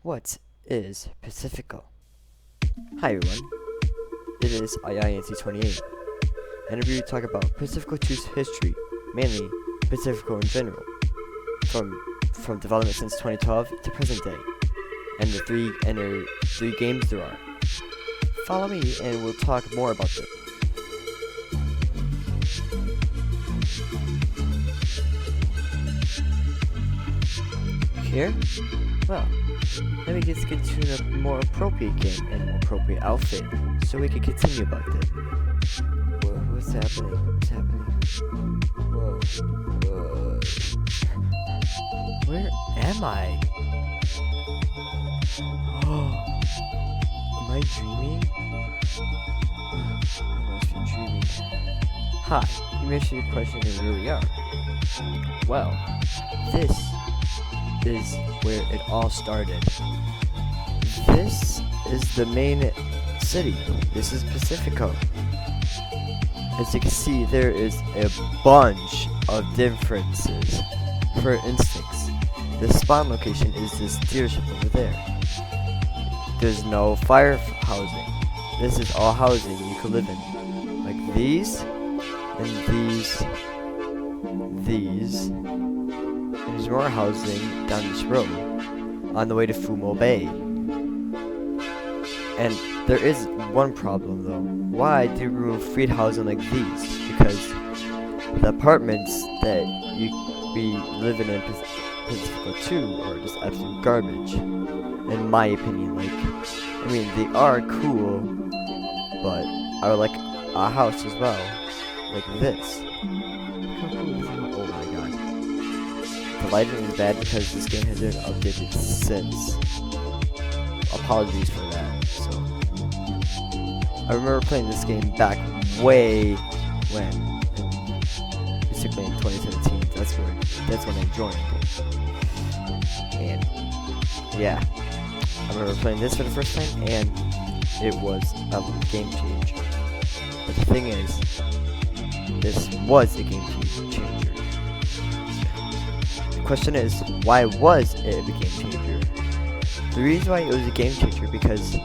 What is Pacifico? Hi everyone, it is IINC28, and we talk about Pacifico 2's history, mainly Pacifico in general, from development since 2012 to present day, and the three games there are. Follow me and we'll talk more about them. Here? Well, let me just get to a more appropriate game and more appropriate outfit, so we can continue about it. Whoa, what's happening? What's happening? Whoa. Where am I? Oh, am I dreaming? I must be dreaming. Hi, you mentioned your question and where we are. Well, this is where it all started. This is the main city. This is Pacifico. As you can see, there is a bunch of differences. For instance, the spawn location is this dealership over there. There's no fire housing. This is all housing you could live in. Like these, and these. There's more housing down this road on the way to Fumo Bay. And there is one problem though. Why do you remove free housing like these? Because the apartments that we live in Pacifico 2 are just absolute garbage, in my opinion. Like, I mean, they are cool, but I would like a house as well, like this. How cool is that? Oh my god. The lighting is bad because this game has been updated since. Apologies for that. So, I remember playing this game back way when, basically in 2017. That's when I joined. And yeah, I remember playing this for the first time, and it was a game changer. But the thing is, this was a game changer. The question is, why was it a game changer? The reason why it was a game changer because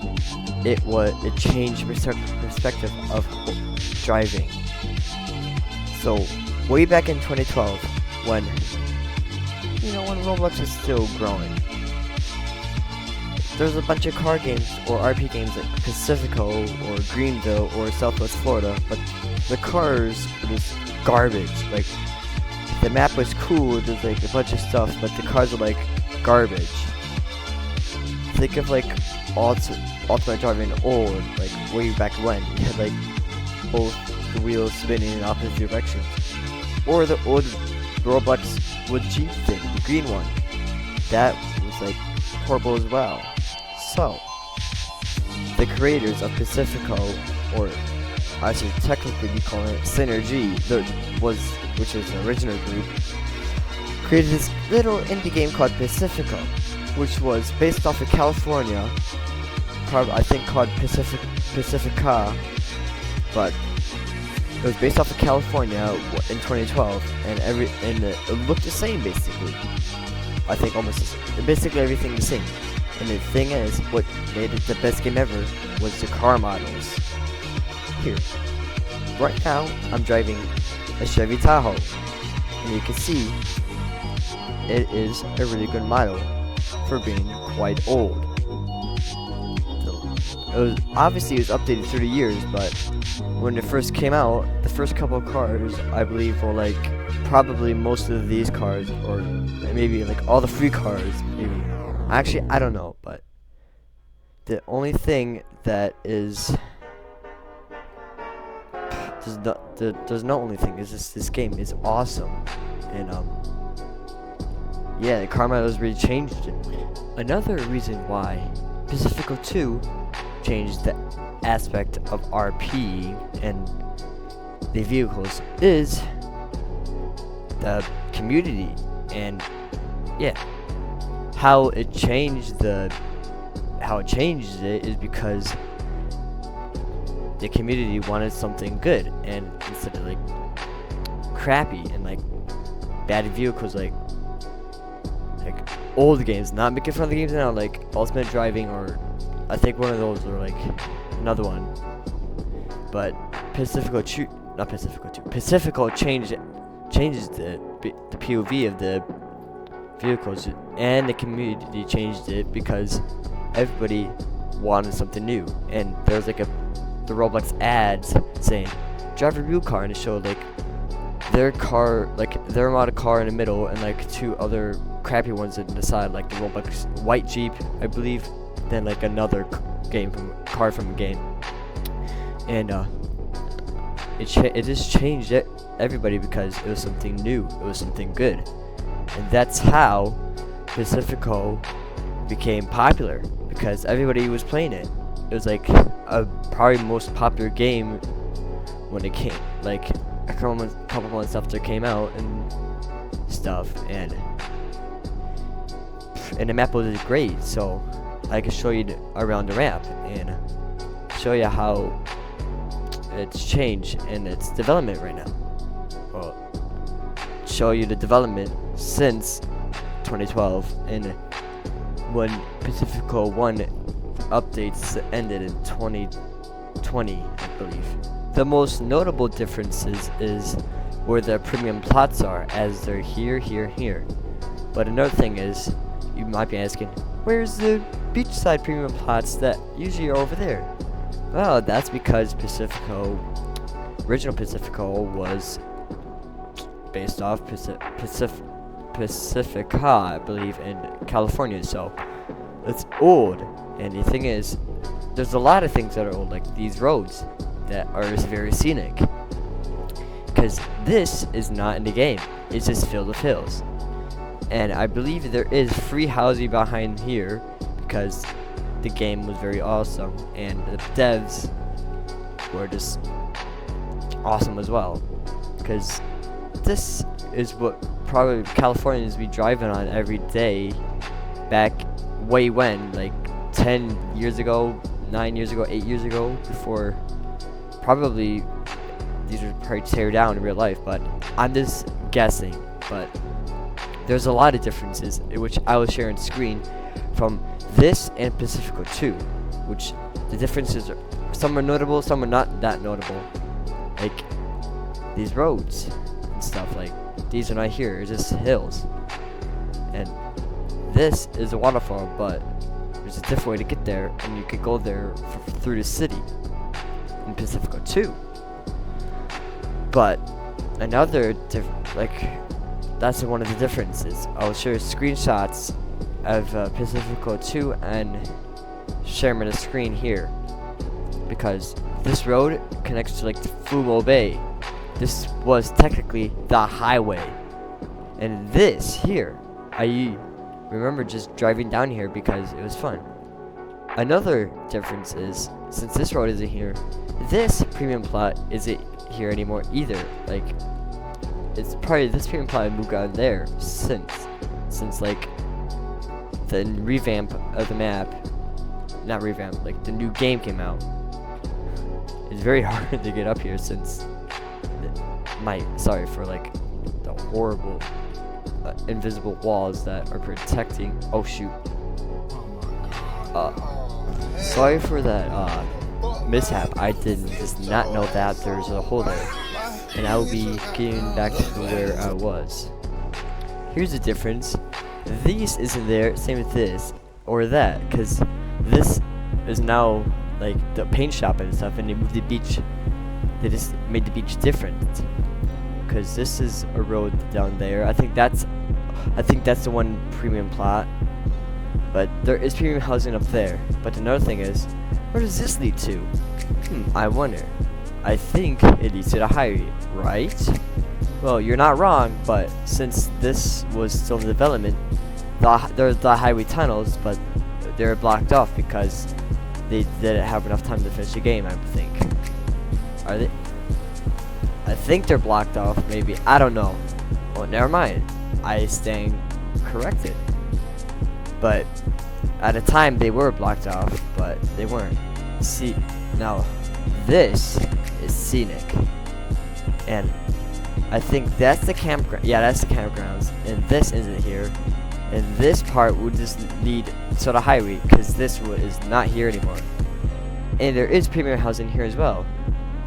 it changed perspective of driving. So way back in 2012, when Roblox was still growing, there's a bunch of car games or RP games like Pacifico or Greenville or Southwest Florida, but the cars were just garbage. Like, the map was cool, there's like a bunch of stuff, but the cars were like garbage. Think of like Ultimate Driving old, like way back when. You had like both the wheels spinning in opposite directions. Or the old Roblox wood Jeep thing, the green one. That was like horrible as well. So, the creators of Pacifico, or I should technically be calling it Synergy, which was the original group, created this little indie game called Pacifico, which was based off of California, I think called Pacifica, but it was based off of California in 2012, and it looked the same basically. I think basically everything the same. And the thing is, what made it the best game ever was the car models. Here, right now, I'm driving a Chevy Tahoe, and you can see it is a really good model for being quite old. Obviously it was updated through the years, but when it first came out, the first couple of cars, I believe, were like probably most of these cars, or maybe like all the free cars, maybe. Actually, I don't know, but the only thing that is there's no only thing is this game is awesome, and yeah, the car models really changed it. Another reason why Pacifico 2 changed the aspect of RP and the vehicles is the community, and yeah, how it changes it is because the community wanted something good, and instead of like crappy and like bad vehicles like old games, not making fun of the games now, like Ultimate Driving, or I think one of those, or like another one. But Pacifico changes the POV of the vehicles, and the community changed it because everybody wanted something new. And there was like the Roblox ads saying drive a real car, and it showed like their car, like their model car in the middle, and like two other crappy ones in the side, like the Roblox white Jeep, I believe, then like another car from a game. And it just changed everybody because it was something new, it was something good. And that's how Pacifico became popular, because everybody was playing it. It was like a probably most popular game when it came, like a couple months after it came out and stuff. And the map was great, so I can show you around the map and show you how it's changed and its development right now. Well, show you the development since 2012 and when Pacifico 1 updates ended in 2020, I believe. The most notable differences is where the premium plots are, as they're here. But another thing is, you might be asking, where's the beachside premium plots that usually are over there? Well, that's because original Pacifico was based off Pacifica, I believe, in California, so it's old. And the thing is, there's a lot of things that are old, like these roads that are very scenic, because this is not in the game, it's just filled with hills. And I believe there is free housing behind here because the game was very awesome and the devs were just awesome as well, because this is what probably Californians be driving on every day back way when, like 10 years ago, 9 years ago, 8 years ago, before probably these would probably tear down in real life, but I'm just guessing. But there's a lot of differences, which I will share on screen, from this and Pacifico 2, which the differences are, some are notable, some are not that notable, like these roads and stuff. Like these are not here, it's just hills, and this is a waterfall, but there's a different way to get there, and you could go there through the city in Pacifico 2. But another that's one of the differences. I'll share screenshots of Pacifico 2 and share them on the screen here, because this road connects to like the Fumo Bay. This was technically the highway, and this here, I remember just driving down here because it was fun. Another difference is, since this road isn't here, this premium plot isn't here anymore either. Like, it's probably this premium plot moved on there since like the revamp of the map, not revamp, like the new game came out. It's very hard to get up here since sorry for like the horrible invisible walls that are protecting. Oh shoot. Sorry for that mishap. I did just not know that there's a hole there, and I will be getting back to where I was. Here's the difference. This isn't there, same with this or that, because this is now like the paint shop and stuff, and they moved the beach. They just made the beach different, because this is a road down there. I think that's the one premium plot, but there is premium housing up there. But another thing is, where does this lead to? I wonder. I think it leads to the highway, right? Well, you're not wrong, but since this was still in development, there's the highway tunnels, but they're blocked off because they didn't have enough time to finish the game, I think. Are they? I think they're blocked off, maybe. I don't know. Well, never mind. I stand corrected. But at the time, they were blocked off, but they weren't. See, now, this is scenic. And I think that's the campground. Yeah, that's the campgrounds. And this isn't here. And this part would just need sort of highway because this is not here anymore. And there is premium housing here as well,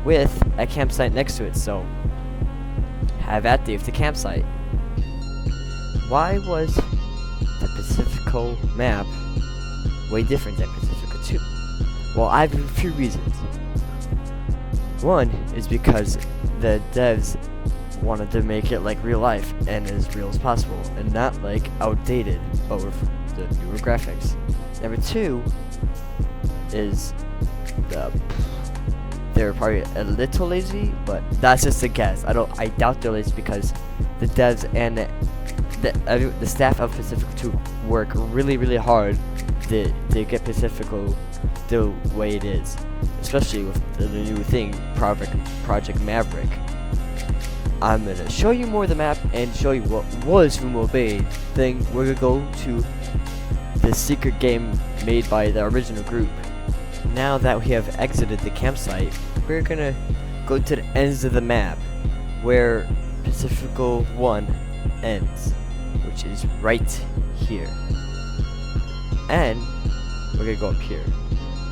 with a campsite next to it. So have at the campsite. Why was the Pacifico map way different than Pacifico 2? Well, I have a few reasons. One is because the devs wanted to make it like real life and as real as possible, and not like outdated, but with the newer graphics. Number two is they're probably a little lazy, but that's just a guess. I doubt they're lazy because the devs and the staff of Pacifico 2 work really hard to get Pacifico the way it is, especially with the new thing, Project Maverick. I'm gonna show you more of the map and show you what was Fumo Bay. Then we're gonna go to the secret game made by the original group. Now that we have exited the campsite, we're gonna go to the ends of the map where Pacifico 1 ends, which is right here. And we're gonna go up here,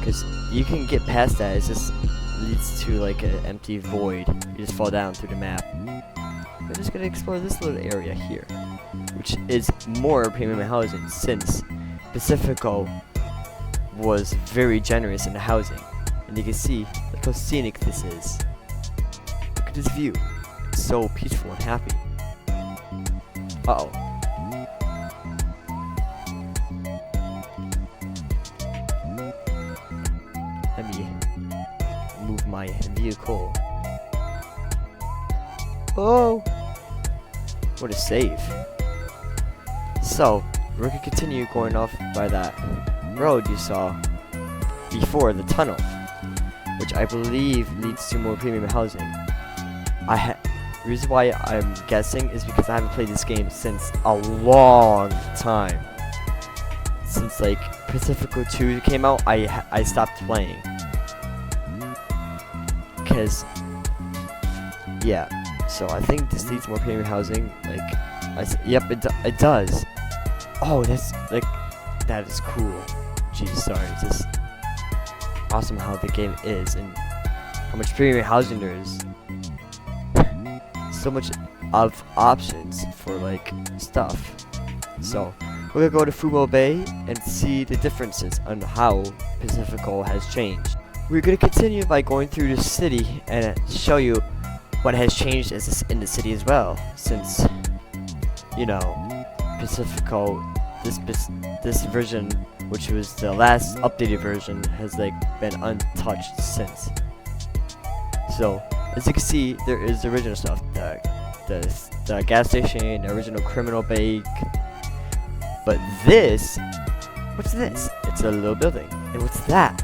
because you can get past that. It just leads to like an empty void. You just fall down through the map. We're just gonna explore this little area here, which is more premium housing, since Pacifico was very generous in the housing. And you can see, look how scenic this is. Look at this view. It's so peaceful and happy. Uh-oh. Let me move my vehicle. Oh! What a save. So, we're gonna continue going off by that road you saw before, the tunnel, which I believe leads to more premium housing. The reason why I'm guessing is because I haven't played this game since a long time. Since like Pacifico 2 came out, I stopped playing. Cause yeah, so I think this leads to more premium housing. Like, yep, it does. Oh, that's like, that is cool. Geez, sorry, it's just awesome how the game is and how much premium housing there is. So much of options for like stuff. So we're gonna go to Fumo Bay and see the differences on how Pacifico has changed. We're gonna continue by going through the city and show you what has changed in the city as well, since, you know, Pacifico, this version, which was the last updated version, has like been untouched since. So as you can see, there is the original stuff, the gas station, the original criminal bank. But this, what's this? It's a little building. And what's that?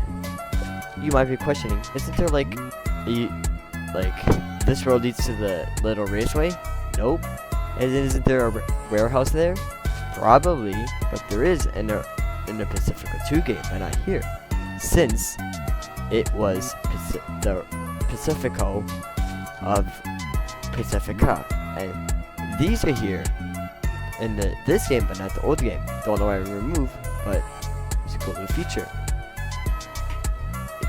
You might be questioning, isn't there like this road leads to the little raceway? Nope. And isn't there a warehouse there? Probably, but there is in the Pacifico 2 game, but not here, since it was the Pacifico of Pacifica, and these are here in this game, but not the old game. Don't know why I removed, but it's a cool new feature.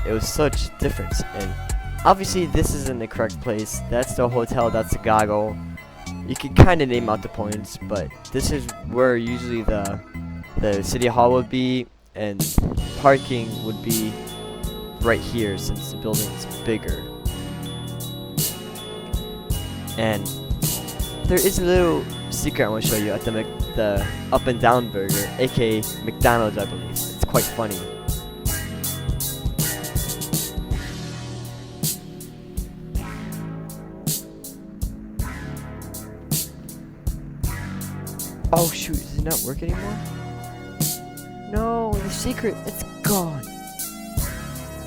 It was such difference, and obviously this isn't the correct place. That's the hotel, that's the goggle. You can kind of name out the points, but this is where usually the city hall would be, and parking would be right here since the building's bigger. And there is a little secret I want to show you at the Up and Down Burger, aka McDonald's, I believe. It's quite funny. Oh shoot, does it not work anymore? No, the secret, it's gone.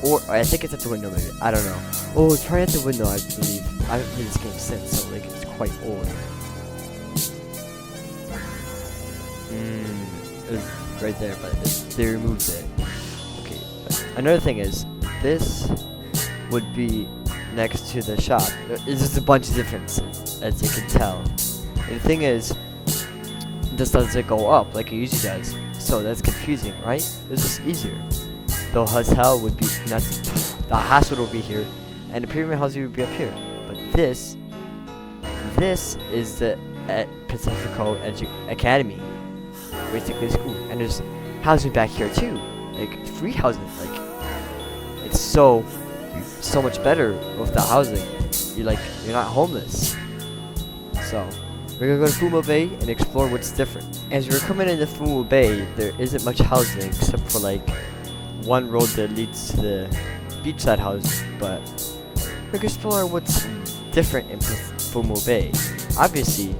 Or, I think it's at the window maybe, I don't know. Oh, it's probably at the window, I believe. I haven't played this game since, so like, it's quite old. It was right there, but they removed it. Okay, another thing is, this would be next to the shop. There's just a bunch of differences, as you can tell. And the thing is, this doesn't go up like it usually does. So that's confusing, right? This is easier. The hotel would be not the hospital would be here, and the pyramid housing would be up here. But this is the Pacifico Academy, basically school, and there's housing back here too, like free housing. Like it's so much better with the housing. You're not homeless. So we're gonna go to Fumo Bay and explore what's different. As we're coming into Fumo Bay, there isn't much housing except for like one road that leads to the beachside housing, but we're gonna explore what's different in Fumo Bay. Obviously,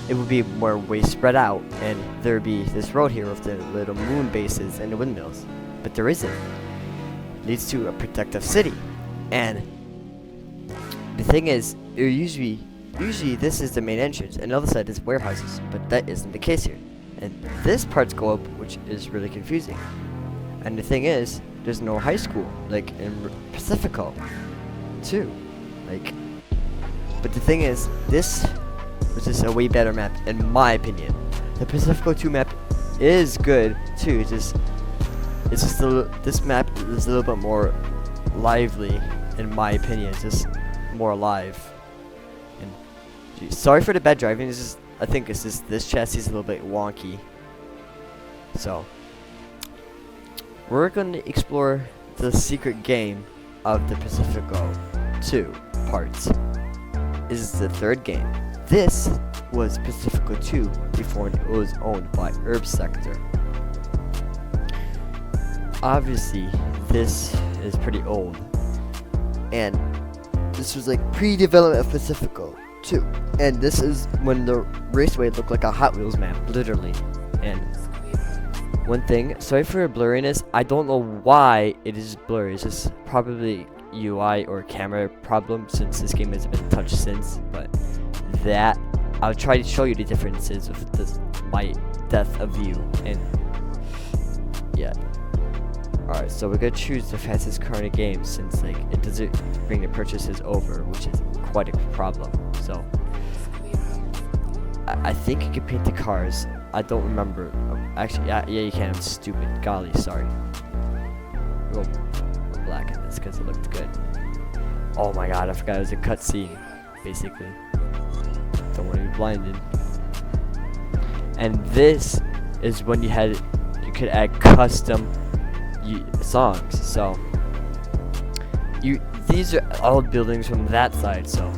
it would be more way spread out, and there'd be this road here with the little moon bases and the windmills, but there isn't. It leads to a protective city, and the thing is, usually this is the main entrance, and the other side is warehouses, but that isn't the case here. And this part's go up, which is really confusing. And the thing is, there's no high school, like in Pacifico, too. Like, but the thing is, this was just a way better map, in my opinion. The Pacifico 2 map is good, too. This map is a little bit more lively, in my opinion. It's just more alive. And geez, sorry for the bad driving. I think it's just this chassis is a little bit wonky. So we're going to explore the secret game of the Pacifico 2 parts. This is the third game. This was Pacifico 2 before it was owned by Herb Sector. Obviously, this is pretty old, and this was like pre-development of Pacifico 2, and this is when the raceway looked like a Hot Wheels map, literally. And one thing, sorry for the blurriness, I don't know why it is blurry. It's just probably UI or camera problem since this game hasn't been touched since, but that I'll try to show you the differences of this, my depth of view. And yeah, alright, so we're gonna choose the fastest car in the game since like it doesn't bring the purchases over, which is quite a problem. So I think you can paint the cars. I don't remember. Actually, yeah, you can. I'm stupid. Golly, sorry. We'll blacken this because it looked good. Oh my god, I forgot it was a cutscene, basically. Don't want to be blinded. And this is when you could add custom songs. So these are old buildings from that side. So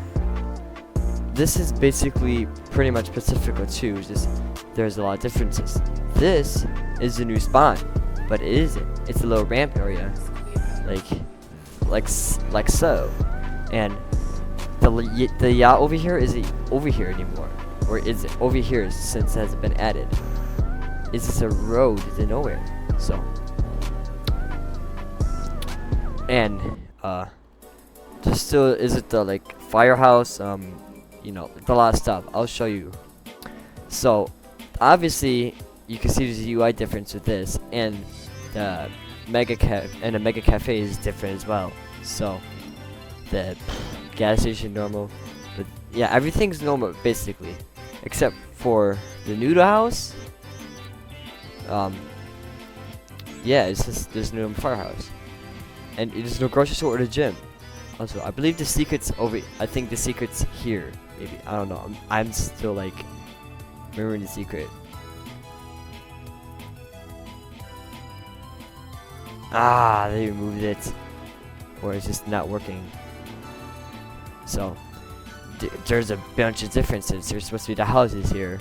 this is basically pretty much Pacifico 2. Just there's a lot of differences. This is the new spawn, but it isn't. It's a little ramp area, like so. And the yacht over here isn't over here anymore, or is it over here since it hasn't been added? It's just a road to nowhere. So, and there still isn't the like firehouse, you know, a lot of stuff. I'll show you. So, obviously, you can see there's a UI difference with this, and the mega cafe is different as well. So, the gas station normal, but yeah, everything's normal basically, except for the noodle house. Yeah, it's just there's no firehouse, and there's no grocery store or the gym. Also, I believe the secret's over. I think the secret's here. Maybe I don't know. I'm still like remembering the secret. Ah, they removed it, or it's just not working. So there's a bunch of differences. There's supposed to be the houses here.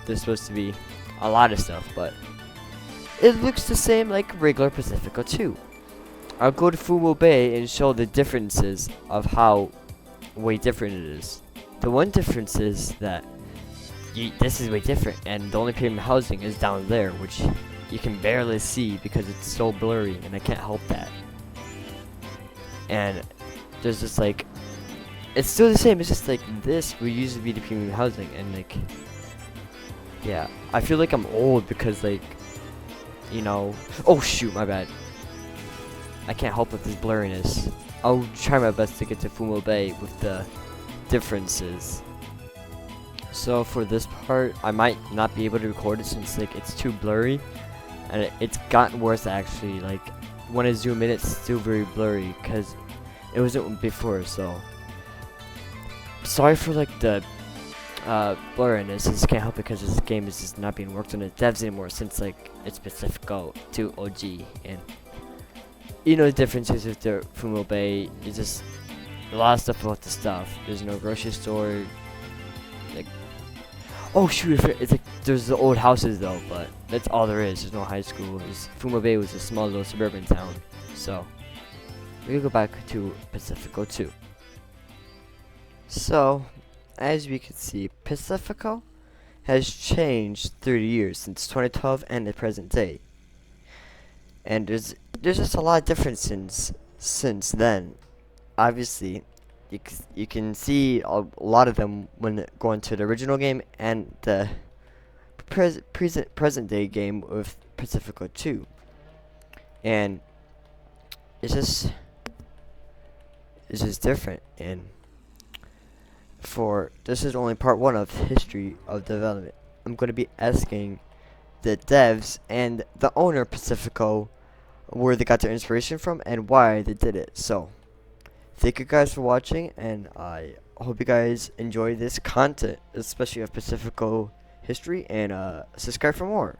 There's supposed to be a lot of stuff, but it looks the same like regular Pacifico 2. I'll go to Fumo Bay and show the differences of how way different it is. The one difference is that this is way different, and the only premium housing is down there, which you can barely see because it's so blurry, and I can't help that. And there's just like, it's still the same. It's just like this would usually be the premium housing, and like, yeah, I feel like I'm old because like, you know, oh shoot, my bad. I can't help with this blurriness. I'll try my best to get to Fumo Bay with the differences. So for this part, I might not be able to record it since like it's too blurry, and it's gotten worse actually. Like when I zoom in, it's still very blurry because it wasn't before. So sorry for like the blurriness. I just can't help it because this game is just not being worked on the devs anymore since like it's Pacifico 2 OG, and you know the differences with the Fumo Bay. It's just a lot of stuff about the stuff. There's no grocery store. Like, oh shoot, it's like there's the old houses though, but that's all there is. There's no high school. Fumo Bay was a small little suburban town. So we can go back to Pacifico 2. So as we can see, Pacifico has changed 30 years since 2012 and the present day. And there's just a lot of differences since then. Obviously, you can see a lot of them when going to the original game and the present day game with Pacifico 2. And it's just different. And for this is only part 1 of history of development. I'm going to be asking the devs and the owner Pacifico where they got their inspiration from and why they did it. So thank you guys for watching, and I hope you guys enjoy this content, especially of Pacifico history, and subscribe for more.